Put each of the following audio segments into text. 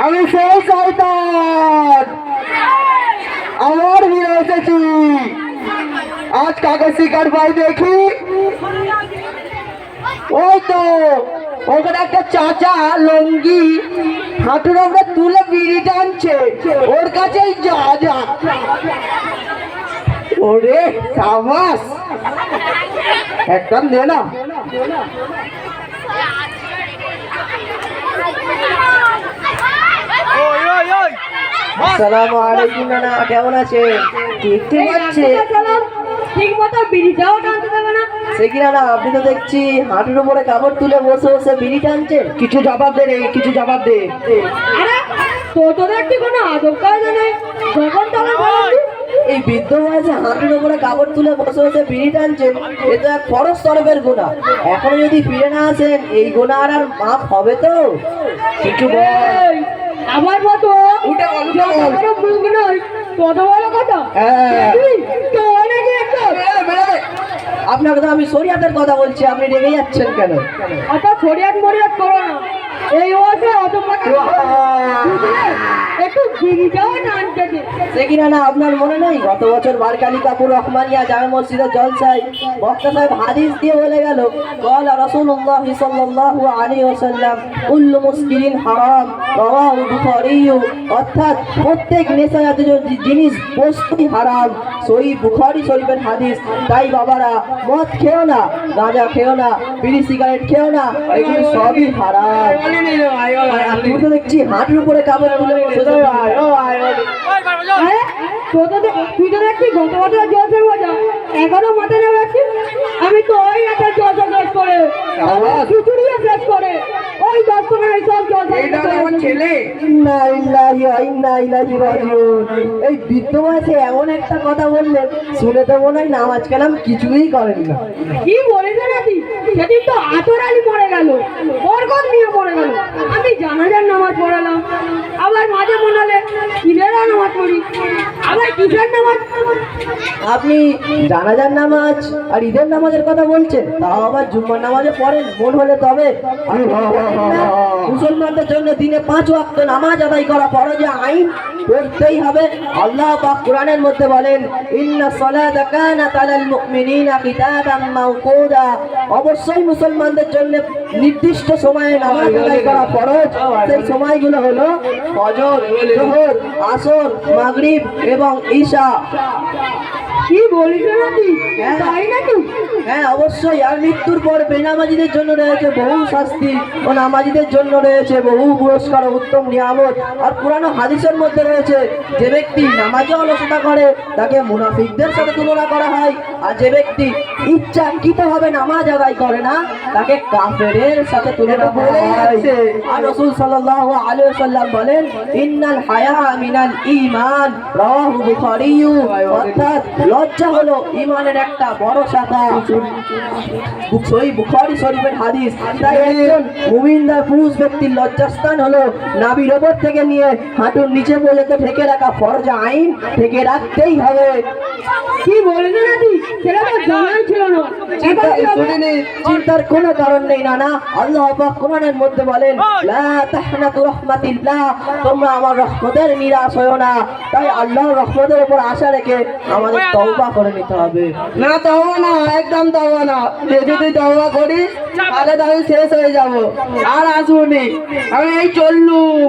আমি সেই শয়তান, আমার ফিরে এসেছি। আজ কাকে শিকার পাই দেখি। ওই তো ওখানে একটা চাচা লঙ্গি হাঁটুর ওপরে তুলে বিড়ি টানছে, ওর কাছেই যা যা। ওরে সাবাস, একদম দে না। আসসালামু আলাইকুম নানা, কেমন আছে? দেখতে পাচ্ছে ঠিক মতো বিড়িটাও টানতে দেবে না। সে কি নানা, আপনি তো দেখছি হাঁটুর উপরে কাপড় তুলে বসে বসে বিড়ি টানছেন। কিছু জবাব দে রে, কিছু জবাব দে। আরে তো দেখছি কোনো আদব কায়দা নেই। যখন তখন এই বৃদ্ধ বয়সে হাঁটুর উপরে কাপড় তুলে বসে বসে বিড়ি টানছেন, এটা এক ফরজ তরফের গুনাহ। এখনো যদি ফিরে না আসেন এই গুনাহ আর মাফ হবে তো? কিছু বল। আমার মতো মুখ নয়, কত বড় কথা। আপনাকে তো আমি শরিয়াতের কথা বলছি, আপনি রেগে যাচ্ছেন কেন? অত শরিয়াত মরিয়াত করো না। এই ওয়াজে অত একটু বিড়িটাও টানতে দে। সে কিনা না আপনার মনে নেই, গত বছর বারকালী কাপুর রহমানিয়া জামে মসজিদের জলসায় বক্তা সাহেব হাদিস দিয়ে বলে গেল, ক্বালা রাসূলুল্লাহ সাল্লাল্লাহু আলাইহি ওয়াসাল্লাম কুল্লু মুসকিরিন হারাম রাওয়াহু বুখারী। অর্থাৎ প্রত্যেক নেশাজাতীয় জিনিস বস্তুই হারাম, সহিহ বুখারী শরীফের হাদিস। তাই বাবারা মদ খেও না, গাঁজা খেও না, বিড়ি সিগারেট খেও না, এগুলো সবই হারাম। আমি তো দেখছি হাঁটুর উপরে কাপড় তুলে বসে তুই তো দেখছি গত বছর জলসা মজা এখনো মাথা নেমে আছি। আমি তো ওই একটা জলসা শেষ করে খিচুড়িও শেষ করে ওই 10 টাকার সব জলসা। ছেলে এই বৃদ্ধ বয়সে এমন একটা কথা বললেন, শুনে তো মনে হয় নামাজ কালাম কিছুই করেন না। কি বলিস নাকি, সেদিন তো আতর আলী মরে গেল, বরকত নিয়ে মরে গেল। আমি জানাজার নামাজ পড়ালাম, আবার মাঝে মনে হলে ঈদেরও নামাজ পড়ি, আবার কিসের নামাজ। আপনি জানাজার নামাজ আর ঈদের নামাজের কথা বলছেন, তাও আবার জুম্মার নামাজে পড়েন মন হলে তবে। মুসলমানদের জন্য দিনে 5 ওয়াক্ত নামাজ আদায় করা ফরজ আইন, পড়তেই হবে। আল্লাহ পাক কোরআনের মধ্যে বলেন, ইন্নাস সালাতা কানাত আলাল মুমিনিনা কিতাবাম মাওকুদা। অবশ্যই মুসলমানদের জন্য নির্দিষ্ট সময়ে নামাজ আদায় করা ফরজ। সেই সময়গুলো হলো ফজর, যোহর, আসর, মাগরিব এবং ঈশা। কি বলিস নাকি, তাই নাকি? হ্যাঁ অবশ্যই। আর মৃত্যুর পর বেনামাজিদের জন্য রয়েছে বহু শাস্তি ও নামাজিদের জন্য রয়েছে বহু পুরস্কার ও উত্তম নিয়ামত। আর পুরানো হাদিসের মধ্যে রয়েছে, যে ব্যক্তি নামাজে অলসতা করে তাকে মুনাফিকদের সাথে তুলনা করা হয়, আর যে ব্যক্তি ইচ্ছাকৃতভাবে নামাজ আদায় করে না তাকে কাফেরের সাথে তুলনা করা হয়। আর রাসূল সাল্লাল্লাহু আলাইহি ওয়াসাল্লাম বলেন, ইন্নাল হায়া মিনাল ঈমান, রাওয়াহু বুখারী। অর্থাৎ লজ্জা হলো ঈমানের একটা বড় শাখা, সহিহ বুখারী শরীফের হাদিস। তাই একজন মুমিনদার পুরুষ ব্যক্তির লজ্জাস্থান হলো নাভির ওপর থেকে নিয়ে হাঁটুর নিচে পর্যন্ত ঢেকে রাখা ফরজ আইন, ঢেকে রাখতেই হবে। কি বলিস নাকি, সেটা তো জানাই ছিল না। চিন্তার কোনো কারণ নেই নানা। আল্লাহ পাক কোরআনের মধ্যে বলেন, লা তাহনাতু রাহমাতিল্লাহ, তোমরা আমার রহমতের নিরাশ হয়ো না। তাই আল্লাহর রহমতের উপর আশা রেখে আমাদের তওবা করে নিতে হবে। না তওবা না, একদম তওবা না। যদি তওবা করি তাহলে তো আমি শেষ হয়ে যাব, আর আসবনি। আমি এই চললুম।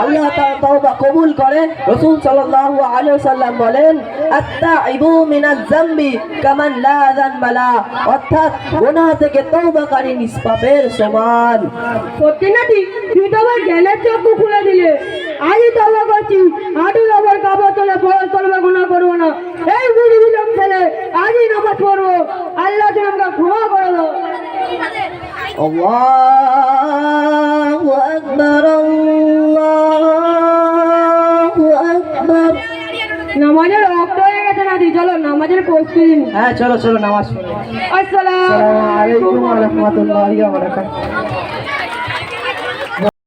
আল্লাহ তাআলা তওবা কবুল করে। রাসূল সাল্লাল্লাহু আলাইহি ওয়াসাল্লাম বলেন, আত-তাইবু মিনাজ যামবি কামান লা যানবা লা। অর্থাৎ গুনাহ থেকে তওবাকারী নিষ্পাপের সমান। সত্যি নাকি, তুই তো আমার জ্ঞানের চক্ষু খুলে দিলে। আজই তওবা করছি, হাঁটুর ওপর কাপড় তুলে ফরজ করবে, গুনাহ করবো না। এই বুড়ি বিলম ফেলে আজই নামাজ পড়বো। আল্লাহ তুমি আমাকে ক্ষমা করে দাও। আল্লাহু আকবার, আল্লাহু আকবার। নামাজের ওয়াক্ত হয়ে গেছে নাকি, চলো নামাজের প্রস্তুতি নিই। হ্যাঁ চলো চলো নামাজ পড়ো। আসসালামু আলাইকুম ওয়া রাহমাতুল্লাহি ওয়া বারাকাতুহু।